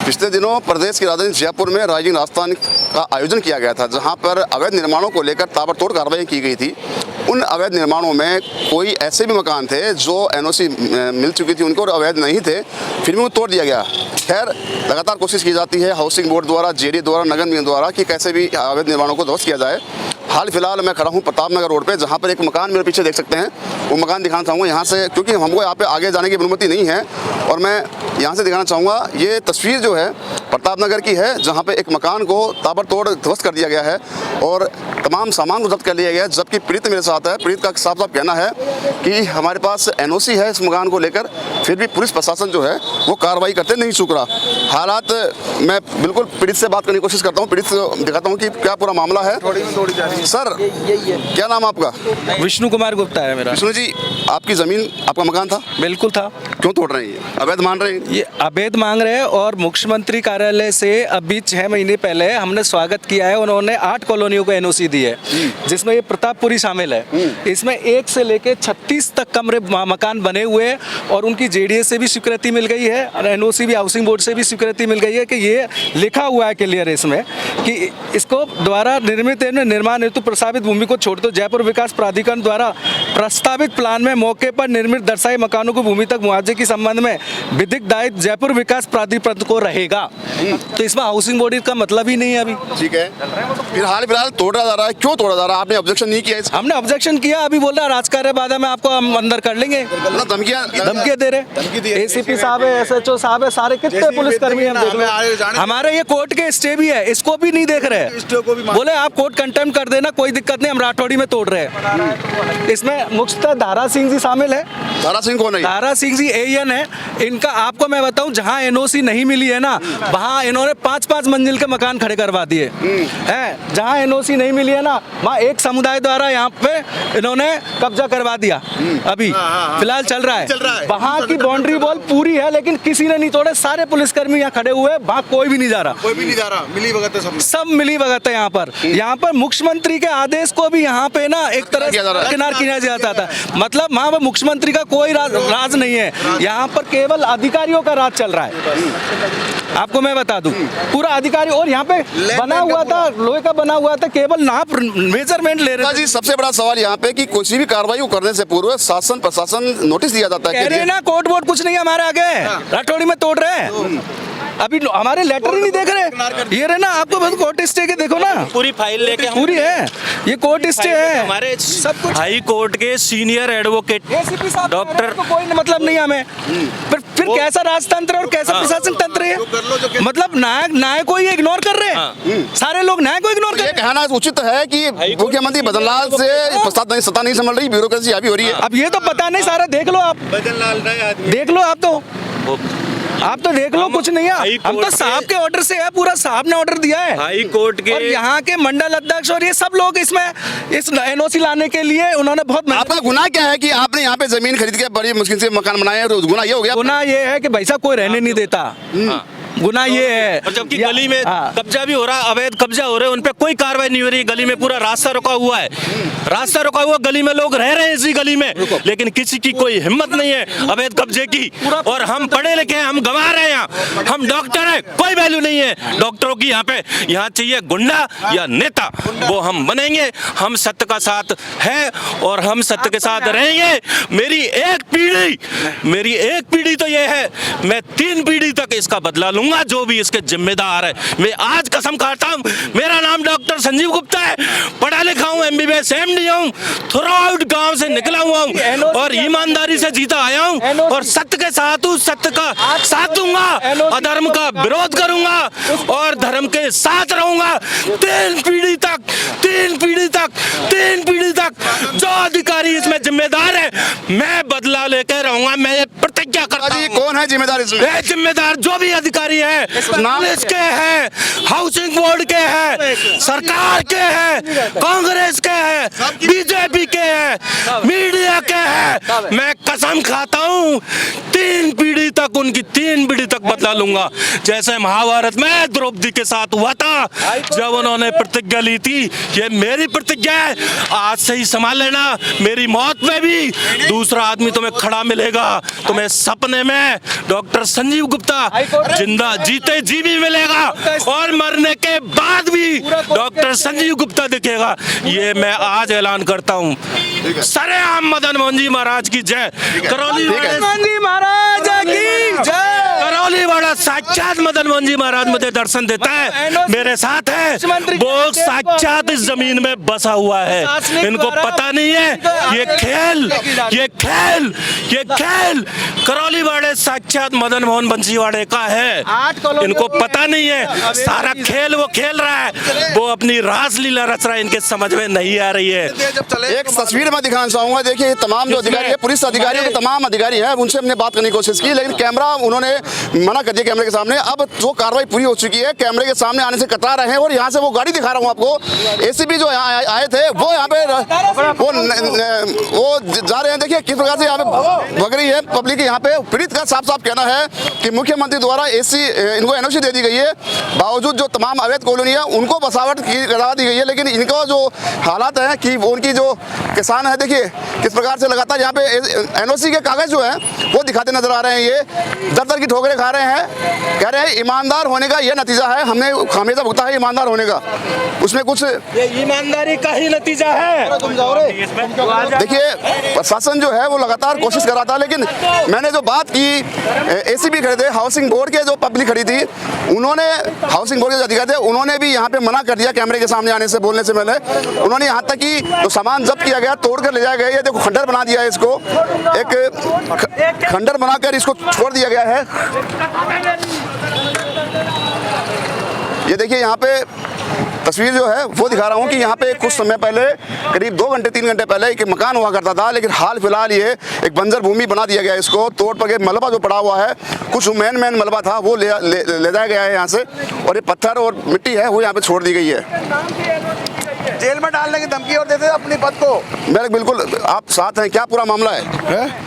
पिछले दिनों प्रदेश की राजधानी जयपुर में राइजिंग राजस्थान का आयोजन किया गया था, जहां पर अवैध निर्माणों को लेकर ताबड़तोड़ कार्रवाई की गई थी। उन अवैध निर्माणों में कोई ऐसे भी मकान थे जो एनओसी मिल चुकी थी उनको और अवैध नहीं थे, फिर भी वो तोड़ दिया गया। खैर, लगातार कोशिश की जाती है हाउसिंग बोर्ड द्वारा, जेडी द्वारा, नगर निगम द्वारा कि कैसे भी अवैध निर्माणों को ध्वस्त किया जाए। हाल फिलहाल मैं खड़ा हूँ प्रताप नगर रोड पे, जहाँ पर एक मकान मेरे पीछे देख सकते हैं। वो मकान दिखाना चाहूँगा यहाँ से, क्योंकि हमको यहाँ पे आगे जाने की अनुमति नहीं है, और मैं यहाँ से दिखाना चाहूँगा। ये तस्वीर जो है प्रताप नगर की है, जहाँ पे एक मकान को ताबड़तोड़ ध्वस्त कर दिया गया है और तमाम सामान को जब्त कर लिया गया है। जबकि पीड़ित मेरे साथ है। पीड़ित का साफ साफ कहना है कि हमारे पास एनओसी है इस मकान को लेकर, फिर भी पुलिस प्रशासन जो है वो कार्रवाई करते नहीं चूक रहा। हालात मैं बिल्कुल पीड़ित से बात करने की कोशिश करता हूँ, पीड़ित से दिखाता हूँ कि क्या पूरा मामला है। सर, क्या नाम आपका? विष्णु कुमार गुप्ता है मेरा। विष्णु जी, आपकी जमीन, आपका मकान था? बिल्कुल था। क्यों तोड़ रहे हैं? अवैध मान रहे हैं? ये अवैध मांग रहे हैं और मुख्यमंत्री कार्यालय से अभी 6 महीने पहले हमने स्वागत किया है। उन्होंने 8 कॉलोनियों को एनओसी दी है, जिसमें ये प्रतापपुरी शामिल है। इसमें 1 से लेके 36 तक कमरे मकान बने हुए हैं और उनकी जेडीएस से भी स्वीकृति मिल गई है और एनओसी भी हाउसिंग बोर्ड से भी स्वीकृति मिल गई है कि ये लिखा हुआ है क्लियर इसमें कि इसको द्वारा निर्मित निर्माण हेतु प्रस्तावित भूमि को छोड़ दो। जयपुर विकास प्राधिकरण द्वारा प्रस्तावित प्लान में मौके पर निर्मित दर्शाए मकानों को भूमि तक मुआवजे के संबंध में विधिक दायित्व जयपुर विकास प्राधिकरण को रहेगा। तो इसमें हाउसिंग बोर्ड का मतलब ही नहीं है अभी। ठीक है, फिर हाल फिलहाल तोड़ा जा रहा है, क्यों तोड़ा जा रहा है? आपने ऑब्जेक्शन नहीं किया? हमने ऑब्जेक्शन किया, अभी बोल रहा है राजकार्य बाधा में आपको हम अंदर कर लेंगे। धमकियां दे रहे, एसीपी साहब है, एसएचओ साहब है, सारे कितने पुलिसकर्मी हैं देख लो। हमारे ये कोर्ट के स्टे भी है, इसको भी नहीं देख रहे। बोले आप कोर्ट कंटेम्प्ट कर देना, कोई दिक्कत नहीं, हम राठौड़ी में तोड़ रहे हैं। इसमें मुख्यतः दारा सिंह जी शामिल है। दारा सिंह कौन है? दारा सिंह जी एएन है। इनका आपको मैं बताऊं, जहां एनओसी नहीं मिली है ना, वहां इन्होंने 5-5 मंजिल के मकान खड़े करवा दिए हैं। जहां एनओसी नहीं मिली है ना, वहां एक समुदाय द्वारा यहाँ पे इन्होंने कब्जा करवा दिया। अभी फिलहाल चल रहा है। वहां की बाउंड्री वॉल पूरी है, लेकिन किसी ने नहीं तोड़े। सारे पुलिसकर्मी यहाँ खड़े हुए, वहां कोई भी नहीं जा रहा। मिली भगत है, सब मिली भगत है यहाँ पर। यहाँ पर मुख्यमंत्री के आदेश को भी यहाँ पे ना एक तरह से किनार किया जाता था। मतलब वहाँ पर मुख्यमंत्री का कोई राज नहीं है, यहाँ पर केवल अधिकारियों का राज चल रहा है। आपको मैं बता दूं, पूरा अधिकारी, और यहाँ पे बना हुआ था, लोहे का बना हुआ था, केवल नाप मेजरमेंट ले रहे थे। जी, सबसे बड़ा सवाल यहाँ पे कि किसी भी कार्रवाई को करने से पूर्व शासन प्रशासन नोटिस दिया जाता है। कह रहे हैं ना कोर्ट वोट कुछ नहीं है हमारे आगे, राठौड़ी में तोड़ रहे हैं। अभी हमारे लेटर ही नहीं देख रहे। ये रहे ना, आपको बस कोर्ट स्टे के देखो ना, पूरी फाइल लेके पूरी है, ये कोर्ट स्टे है। हमारे सब कुछ हाई कोर्ट के सीनियर एडवोकेट डॉक्टर, कोई मतलब नहीं हमें। फिर कैसा राजतंत्र और कैसा प्रशासन तंत्र है? मतलब न्याय को ही इग्नोर कर रहे हैं। सारे लोग न्याय को इग्नोर कर रहे हैं। कहना उचित है कि मुख्यमंत्री बदनलाल से सत्ता नहीं संभल रही, ब्यूरोक्रेसी हावी हो रही है। अब ये तो पता नहीं, सारा देख लो आप, देख लो आप तो देख लो, कुछ नहीं है। हम तो साहब के ऑर्डर से है, पूरा साहब ने ऑर्डर दिया है हाई कोर्ट के, और यहाँ के मंडल अध्यक्ष और ये सब लोग इसमें इस एनओसी लाने के लिए उन्होंने बहुत। आपका गुनाह क्या है कि आपने यहाँ पे जमीन खरीद के बड़ी मुश्किल से मकान बनाए हैं? तो गुनाह ये हो गया? गुनाह ये है कि भाई साहब कोई रहने नहीं देता। गुनाह ये है, और जबकि गली में कब्जा भी हो रहा, अवैध कब्जा हो रहे हैं, उन पे कोई कार्रवाई नहीं हो रही। गली में पूरा रास्ता रुका हुआ है, रास्ता रुका हुआ, गली में लोग रह रहे हैं इसी गली में, लेकिन किसी की कोई हिम्मत नहीं है अवैध कब्जे की। और हम पढ़े लिखे हैं, हम गंवा रहे हैं यहाँ, हम डॉक्टर हैं, कोई वैल्यू नहीं है डॉक्टरों की यहाँ पे। यहाँ चाहिए गुंडा या नेता, वो हम बनेंगे। हम सत्य का साथ है और हम सत्य के साथ रहेंगे। मेरी एक पीढ़ी तो ये है, मैं 3 पीढ़ी तक इसका बदला लूंगा। जो भी इसके जिम्मेदार है, मैं आज कसम खाता हूं। मेरा नाम डॉक्टर संजीव गुप्ता है, पढ़ा लिखा हूं, एमबीबीएस एमडी हूं, थ्रू आउट गांव से निकला हुआ हूं और ईमानदारी से जीता आया हूं और सत्य के साथ हूं, सत्य का साथ दूंगा, अधर्म का विरोध करूंगा और धर्म के साथ रहूंगा। 3 पीढ़ी तक जो अधिकारी इसमें जिम्मेदार है, मैं बदला लेकर रहूंगा। मैं प्रतिज्ञा करता हूं। कौन है जिम्मेदार इसमें? जिम्मेदार जो भी अधिकारी है, पुलिस के हैं, हाउसिंग बोर्ड के हैं, सरकार के हैं, कांग्रेस के हैं, बीजेपी के हैं, मीडिया के हैं। मैं कसम खाता हूँ 3 पीढ़ी तक, उनकी 3 पीढ़ी तक बदला लूंगा, जैसे महाभारत में द्रौपदी के साथ हुआ था जब उन्होंने प्रतिज्ञा ली थी। ये मेरी प्रतिज्ञा है, आज से ही संभाल लेना। मेरी मौत में भी दूसरा आदमी तुम्हें खड़ा मिलेगा, तुम्हें सपने में डॉक्टर संजीव गुप्ता जिंदा जीते जी भी मिलेगा और मरने के बाद भी डॉक्टर संजीव गुप्ता दिखेगा। ये मैं आज ऐलान करता हूँ। सरेआम मदन मोहन जी महाराज की जय। करौली महाराज की जय। करौली वाला साक्षात मदन मोहन जी महाराज मुझे दर्शन देता है, मेरे साथ है, वो साक्षात इस जमीन में बसा हुआ है। इनको पता नहीं है ये खेल करौली वाले साक्षात मदन मोहन बंसीवाड़े का है। इनको पता नहीं है सारा खेल वो खेल रहा है, वो अपनी रासलीला रच रहा है, इनके समझ में नहीं आ रही है। एक तस्वीर में दिखाना चाहूंगा। देखिए तमाम जो अधिकारी है, पुलिस अधिकारी के तमाम अधिकारी हैं, उनसे हमने बात करने की कोशिश की, लेकिन कैमरा उन्होंने मना कर दिया कैमरे के सामने। अब जो कार्रवाई पूरी हो चुकी है, कैमरे के सामने आने से कतरा रहे हैं। और यहाँ से वो गाड़ी दिखा रहा हूँ आपको, एसीपी जो यहाँ आए थे वो यहाँ पे वो जा रहे हैं। देखिए किस प्रकार से यहाँ पे भग रही है पब्लिक। यहाँ पे पीड़ित का साफ साफ कहना है कि मुख्यमंत्री द्वारा इनको एनओसी दे दी गई है, बावजूद जो तमाम अवैध कॉलोनी है उनको बसावट करा दी गई है। लेकिन इनका जो हालात है कि उनकी जो किसान है, देखिए किस प्रकार से लगातार यहाँ पे एनओसी के कागज जो है वो दिखाते नजर आ रहे हैं। ये दर की ठोकरें खा रहे हैं, कह रहे हैं ईमानदार होने का ये नतीजा है, हमने खामियाजा भुगता है ईमानदार होने का। उसमें कुछ ये ईमानदारी का ही नतीजा है। देखिए प्रशासन जो है वो लगातार कोशिश कर रहा था, लेकिन मैंने जो बात की एसीबी खड़े थे, हाउसिंग बोर्ड के जो पब्लिक खड़ी थी, उन्होंने हाउसिंग बोर्ड के जो अधिकारी थे उन्होंने भी यहाँ पे मना कर दिया कैमरे के सामने आने से, बोलने से पहले। उन्होंने यहाँ तक कि जो सामान जब्त किया गया, तोड़ कर ले जाया गया, ये देखो खंडर बना दिया है, इसको एक खंडर बनाकर इसको छोड़ दिया गया है। ये देखिए यहाँ पे तस्वीर जो है वो दिखा रहा हूँ कि यहाँ पे कुछ समय पहले, करीब 2 घंटे 3 घंटे पहले एक मकान हुआ करता था, लेकिन हाल फिलहाल ये एक बंजर भूमि बना दिया गया है। इसको तोड़ पर मलबा जो पड़ा हुआ है, कुछ मेन मलबा था वो ले जाया गया है यहाँ से, और ये पत्थर और मिट्टी है वो यहाँ पे छोड़ दी गई है। जेल में डालने की धमकी और देते अपने पद को। मेरे बिल्कुल आप साथ हैं, क्या पूरा मामला है?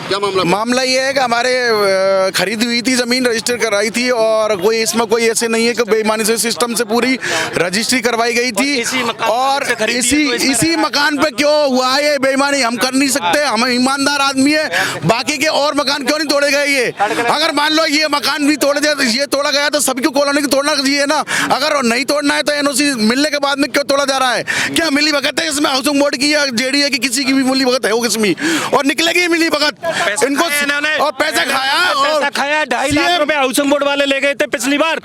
क्या मामला ये है कि हमारे खरीदी हुई थी जमीन, रजिस्टर कराई थी, और कोई इसमें कोई ऐसे नहीं है कि बेईमानी से सिस्टम से पूरी रजिस्ट्री करवाई गई थी। और इसी मकान पे क्यों हुआ है ये बेईमानी, हम कर नहीं सकते, हम ईमानदार आदमी है। बाकी के और मकान क्यों नहीं तोड़े गए? ये अगर मान लो ये मकान भी तोड़ दिया, ये तोड़ा गया, तो सभी को कॉलोनी को तोड़ना चाहिए ना। अगर नहीं तोड़ना है तो एनओसी मिलने के बाद में क्यों तोड़ा जा रहा है? क्या मिली भगत है इसमें हाउसिंग बोर्ड की या जेडीए की? किसी की भी मिली भगत है वो किसमें, और निकलेगी मिली भगत। इनको और पैसा खाया, और 2.5 लाख रुपए हाउसिंग बोर्ड वाले ले गए थे पिछली बार,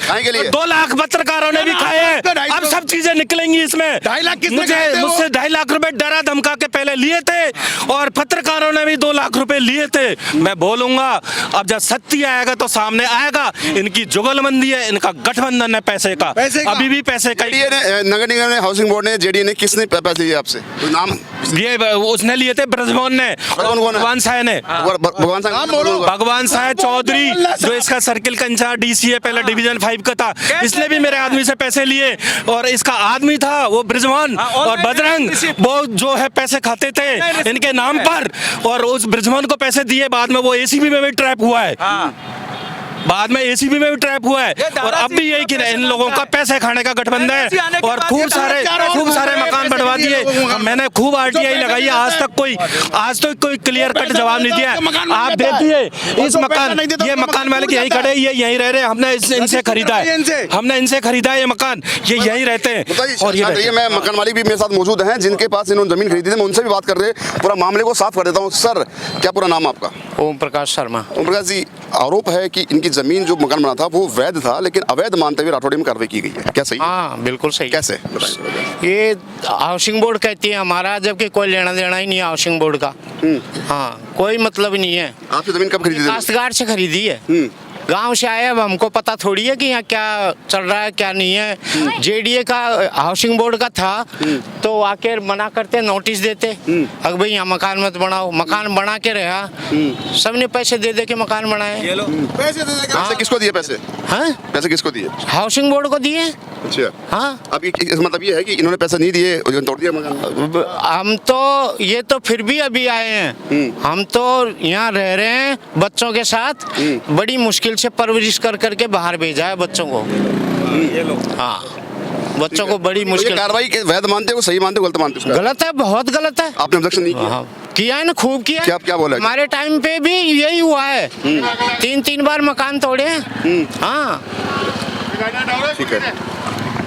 2 लाख पत्रकारों ने भी खाए हैं। अब सब चीजें निकलेंगी इसमें। 2.5 लाख मुझसे 2.5 लाख रुपए डरा धमका के पहले लिए थे, और पत्रकारों ने भी 2 लाख रुपए लिए थे। मैं बोलूंगा अब जब सत्य आएगा तो सामने आएगा। इनकी जुगलबंदी है, इनका गठबंधन है पैसे का, अभी भी पैसे का। नगर निगम ने, हाउसिंग बोर्ड ने, जेडीए ने, किसने पैसे लिए आपसे? कोई नाम? ये उसने लिए थे ब्रजमोहन ने, भगवान साय ने, भगवान साय चौधरी, जो इसका सर्किल का इंचार्ज डीसी है, पहले डिवीजन 5 का था। इसने भी मेरे आदमी से पैसे लिए, और इसका आदमी था वो ब्रजमोहन, और बजरंग वो जो है पैसे खाते थे इनके नाम पर, और उस ब्रजमोहन को पैसे दिए। बाद में वो एसीबी में भी ट्रैप हुआ है, बाद में एसीबी में भी ट्रैप हुआ है। और अब भी यही कि इन लोगों का पैसे खाने का गठबंधन है, और खूब सारे मकान बढ़वा दिए। मैंने खूब आरटीआई लगाई है, आज तक कोई क्लियर कट जवाब नहीं दिया। आप देखिए इस मकान, ये मकान मालिक यही खड़े, ये यहीं रह रहे। हमने इनसे खरीदा है ये मकान, ये यहीं रहते हैं। और ये मैं मकान मालिक भी मेरे साथ मौजूद हैं जिनके पास इन्होंने जमीन खरीदी थी, मैं उनसे भी बात कर रहे, पूरा मामले को साफ कर देता हूँ। सर क्या पूरा नाम आपका? ओम प्रकाश शर्मा। ओम प्रकाश जी, आरोप है कि इनकी जमीन जो मकान बना था वो वैध था, लेकिन अवैध मानते हुए राठौड़ी में कार्रवाई की गई है, क्या सही? हाँ बिल्कुल सही। कैसे? ये हाउसिंग बोर्ड कहती है हमारा, जबकि कोई लेना देना ही नहीं है हाउसिंग बोर्ड का। हाँ कोई मतलब नहीं है। आपकी जमीन कब खरीदी थी? काश्तकार से खरीदी है, गांव से आए। अब हमको पता थोड़ी है कि यहाँ क्या चल रहा है क्या नहीं है। जेडीए का हाउसिंग बोर्ड का था तो आके मना करते, नोटिस देते, अगर भाई यहाँ मकान मत बनाओ। मकान बना के रहा, सबने पैसे दे के मकान बनाए। पैसे किसको दिए? पैसे हाँ पैसे किसको दिए? हाउसिंग बोर्ड को दिए। अच्छा, हाँ, अब मतलब ये है कि इन्होंने पैसा नहीं दिए, तोड़ दिया मकान। हम तो ये तो फिर भी अभी आए हैं, हम तो यहाँ रह रहे हैं बच्चों के साथ, बड़ी मुश्किल से परवरिश कर करके बाहर भेजा है बच्चों को। ये लोग हाँ, बच्चों को बड़ी तो ये मुश्किल। कार्रवाई वैध मानते हो, सही मानते हो, गलत मानते हो? गलत है, बहुत गलत है। आपने ऑब्जेक्शन नहीं किया? हाँ, किया है ना, खूब किया। क्या बोला? हमारे टाइम पे भी यही हुआ है, 3-3 बार मकान तोड़े हैं। हाँ, ठीक है।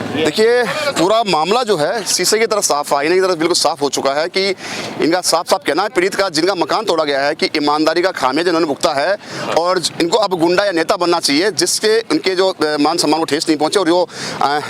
देखिए, पूरा मामला जो है शीशे की तरफ साफ, आईने की तरफ बिल्कुल साफ हो चुका है कि इनका साफ साफ कहना है पीड़ित का, जिनका मकान तोड़ा गया है, कि ईमानदारी का खामियाजा इन्होंने भुगता है और इनको अब गुंडा या नेता बनना चाहिए जिसके उनके जो मान सम्मान को ठेस नहीं पहुंचे और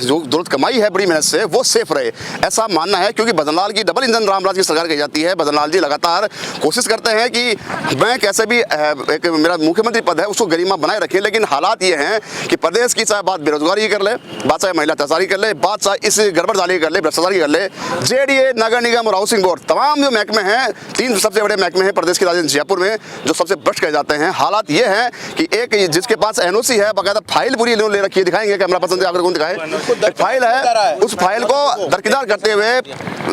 जो दौलत कमाई है बड़ी मेहनत से वो सेफ रहे, ऐसा मानना है। क्योंकि भजन लाल की डबल इंजन रामराज की सरकार कही जाती है। भजन लाल जी लगातार कोशिश करते हैं कि मैं कैसे भी एक मेरा मुख्यमंत्री पद है उसको गरिमा बनाए रखें, लेकिन हालात ये हैं कि प्रदेश की चाहे बात बेरोजगारी कर ले, बात चाहे महिला अत्याचारी कर ले, बात चाहे इस गड़बड़दारी कर ले, भ्रष्टाचार की कर ले, जेडीए, नगर निगम और हाउसिंग बोर्ड, तमाम जो महकमे हैं, 3 सबसे बड़े महकमे हैं प्रदेश की राजधानी जयपुर में जो सबसे भ्रष्ट कहे जाते हैं। हालात ये हैं कि एक जिसके पास एनओसी है, बाकायदा फाइल पूरी ले रखी है, दिखाएंगे कैमरा पसंद है, अगर कौन दिखाए, एक फाइल है, उस फाइल को दरकिनार करते हुए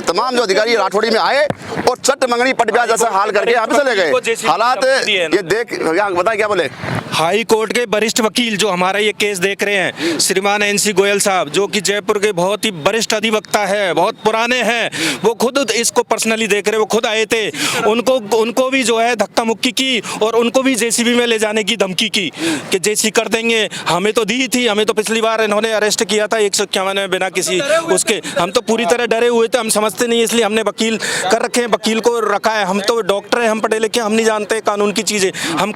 तमाम जो अधिकारी राठौड़ी में आए और चट मंगनी पट ब्याज जैसा हाल करके यहाँ पे चले गए। हालात ये देख, बताए क्या बोले? हाई कोर्ट के वरिष्ठ वकील जो हमारा ये केस देख रहे हैं, श्रीमान एनसी गोयल साहब, जो कि जयपुर के बहुत ही वरिष्ठ अधिवक्ता है, बहुत पुराने हैं, वो खुद इसको पर्सनली देख रहे, वो खुद आए थे, उनको भी जो है धक्का मुक्की की और उनको भी जेसीबी में ले जाने की धमकी की कि जेसी कर देंगे। हमें तो दी थी, हमें तो पिछली बार इन्होंने अरेस्ट किया था 151 में बिना किसी उसके, हम तो पूरी तरह डरे हुए थे, हम समझते नहीं, इसलिए हमने वकील कर रखे हैं, वकील को रखा है। हम तो डॉक्टर हैं, हम पढ़े लिखे, हम नहीं जानते कानून की चीज़ें, हम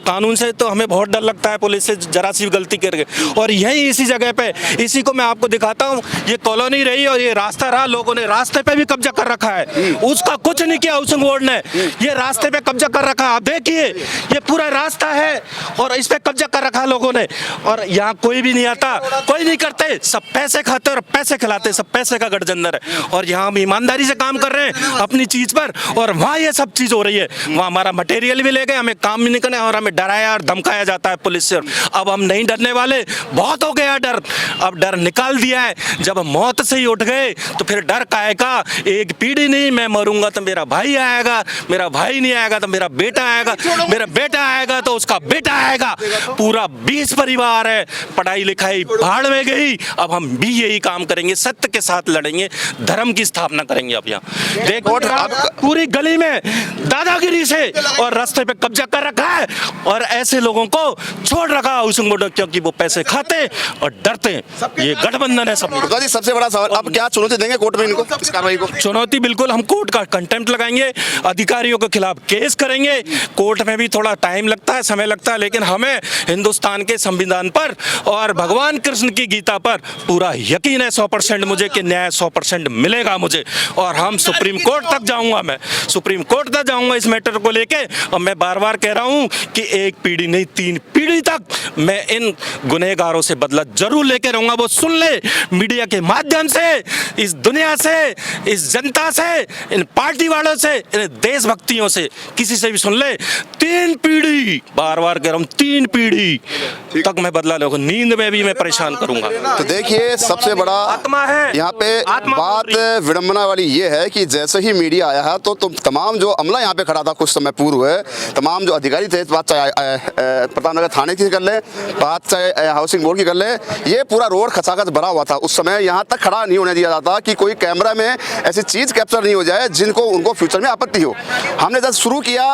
कानून से तो हमें बहुत डर लगता है, पुलिस से जरा सी गलती करके। और यही इसी जगह पे, इसी को मैं आपको दिखाता हूँ, ये कॉलोनी रही और ये रास्ता रहा, लोगों ने रास्ते पे भी कब्जा कर रखा है, उसका कुछ नहीं किया हाउसिंग बोर्ड ने, ये रास्ते पे कब्जा कर रखा है। आप देखिए, ये पूरा रास्ता है और इस पे कब्जा कर रखा लोगों ने, और यहाँ कोई भी नहीं आता, कोई नहीं करते, सब पैसे खाते और पैसे खिलाते, सब पैसे का गठजंदर है। और यहाँ हम ईमानदारी से काम कर रहे हैं अपनी चीज पर, और वहाँ ये सब चीज हो रही है। वहाँ हमारा मटेरियल भी ले गए, हमें काम भी नहीं करना और हमें डराया और धमकाया जाता है पुलिस से। अब हम नहीं डरने वाले, बहुत हो गया डर, अब डर निकाल दिया है। जब मौत से ही उठ गए तो फिर डर काहे का? एक पीढ़ी नहीं, मैं मरूंगा तो मेरा भाई आएगा, मेरा भाई नहीं आएगा तो मेरा बेटा आएगा, मेरा बेटा आएगा तो उसका बेटा आएगा, पूरा 20 परिवार है। पढ़ाई लिखाई भाड़ में गई, अब हम भी यही काम करेंगे, सत्य के साथ लड़ेंगे, धर्म की स्थापना करेंगे। अब यहाँ देखो, पूरी गली में दादागिरी से और रास्ते पे कब्जा कर रखा है और ऐसे लोगों को छोड़ रखा हाउसिंग बोर्ड, क्योंकि वो पैसे खाते और डरते। ये गठबंधन है सब। जी, सबसे बड़ा सवाल, अब क्या चुनौती देंगे कोर्ट में इनको, इस कार्रवाई को? चुनौती बिल्कुल, हम कोर्ट का कंटेम्प्ट लगाएंगे, अधिकारियों के खिलाफ केस करेंगे। कोर्ट में भी थोड़ा टाइम लगता है, समय लगता है, लेकिन हमें हिंदुस्तान के संविधान पर और भगवान कृष्ण की गीता पर पूरा यकीन है 100% मुझे कि न्याय 100% मिलेगा मुझे। और हम सुप्रीम कोर्ट तक जाऊंगा, मैं सुप्रीम कोर्ट तक जाऊंगा इस मैटर को लेके। और मैं बार बार कह रहा हूं कि एक पीढ़ी नहीं, 3 पीढ़ी तक मैं इन गुनहगारों से बदला जरूर लेके रहूंगा। वो सुन ले, मीडिया के माध्यम से, इस दुनिया से, इस जनता से, इन पार्टी वालों से, इन देशभक्तियों से, किसी से भी सुन ले, 3 पीढ़ी, बार बार कह रहा हूं, 3 पीढ़ी तक मैं बदला लूंगा। नींद में भी मैं परेशान करूंगा। तो देखिए, सबसे बड़ा आत्मा है, यहाँ पे बात विडंबना वाली ये है कि जैसे ही मीडिया आया है तो तमाम जो अमला यहाँ पे खड़ा था कुछ समय पूर्व, तमाम जो अधिकारी थे, बात चाहे प्रतापनगर थाने की कर ले, बात चाहे हाउसिंग बोर्ड की कर ले, ये पूरा रोड खचाखच भरा हुआ था। उस समय यहाँ तक खड़ा नहीं होने दिया जाता कि कोई कैमरा में ऐसी चीज़ कैप्चर नहीं हो जाए जिनको उनको फ्यूचर में आपत्ति हो। हमने जब शुरू किया,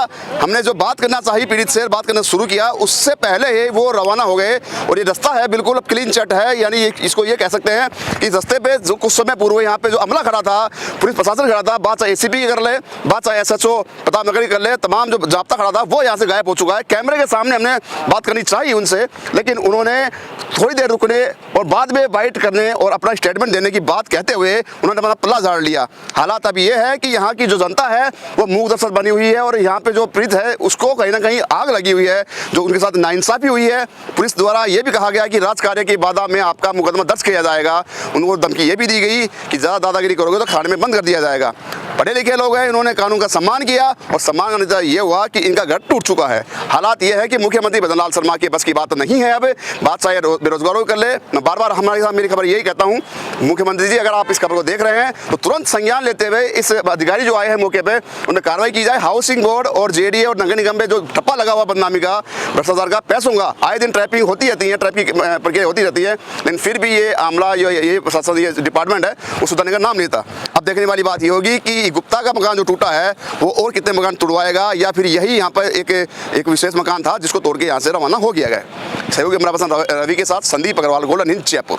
हमने जो बात करना चाहिए पीड़ित से बात करना शुरू किया, उससे पहले ही वो रवाना हो गए। और ये रास्ता है बिल्कुल क्लीन चट है, यानी इसको ये कह सकते हैं कि रास्ते पे जो कुछ समय पूर्व यहाँ पे जो अमला खड़ा था, पुलिस प्रशासन खड़ा था, बात चाहे ACP की कर ले, बात चाहे SHO प्रतापनगर की कर ले, तमाम जो जाब्ता खड़ा था वो यहाँ से गायब हो चुका है। कैमरे के सामने हमने बात करनी चाहिए उनसे, लेकिन उन्होंने थोड़ी देर रुकने और बाद में बाइट करने और अपना स्टेटमेंट देने की बात कहते हुए उन्होंने अपना पल्ला झाड़ लिया। हालात अब ये है कि यहाँ की जो जनता है वो मूक दर्शक बनी हुई है और यहाँ पे जो प्रीत है उसको कहीं ना कहीं आग लगी हुई है, जो उनके साथ नाइंसाफी हुई है। पुलिस द्वारा ये भी कहा गया कि राजकार्य की बाधा में आपका मुकदमा दर्ज किया जाएगा। उनको धमकी ये भी दी गई कि ज़्यादा दादागिरी करोगे तो खाने में बंद कर दिया जाएगा। पढ़े लिखे लोग हैं, इन्होंने कानून का सम्मान किया और सम्मान का नतीजा ये हुआ कि इनका घर टूट चुका है। हालात ये है कि मुख्यमंत्री भजन लाल शर्मा के बस की बात नहीं है। अब बात चाहे बेरोजगारों की कर ले, मैं बार बार हमारे साथ मेरी खबर यही कहता हूँ, मुख्यमंत्री जी अगर आप इस खबर को देख रहे हैं तो तुरंत संज्ञान लेते हुए इस अधिकारी जो आए हैं मौके पे उन्हें कार्रवाई की जाए। हाउसिंग बोर्ड और जेडीए और नगर निगम में जो ठप्पा लगा हुआ बदनामी का, भ्रष्टाचार का, पैसों का, आए दिन ट्रैपिंग होती रहती है, ट्रैपिंग प्रक्रिया होती रहती है, लेकिन फिर भी ये आमला ये प्रशासन ये डिपार्टमेंट है वो सुधारने का नाम नहीं लेता। अब देखने वाली बात ये होगी कि गुप्ता का मकान जो टूटा है वो और कितने मकान तुड़वाएगा या फिर यही यहाँ पर एक विशेष मकान था जिसको तोड़ के यहाँ से रवाना हो गया गया। सहयोगी कैमरा पर्सन रवि के साथ संदीप अग्रवाल, गोल्डन हिंद, जयपुर।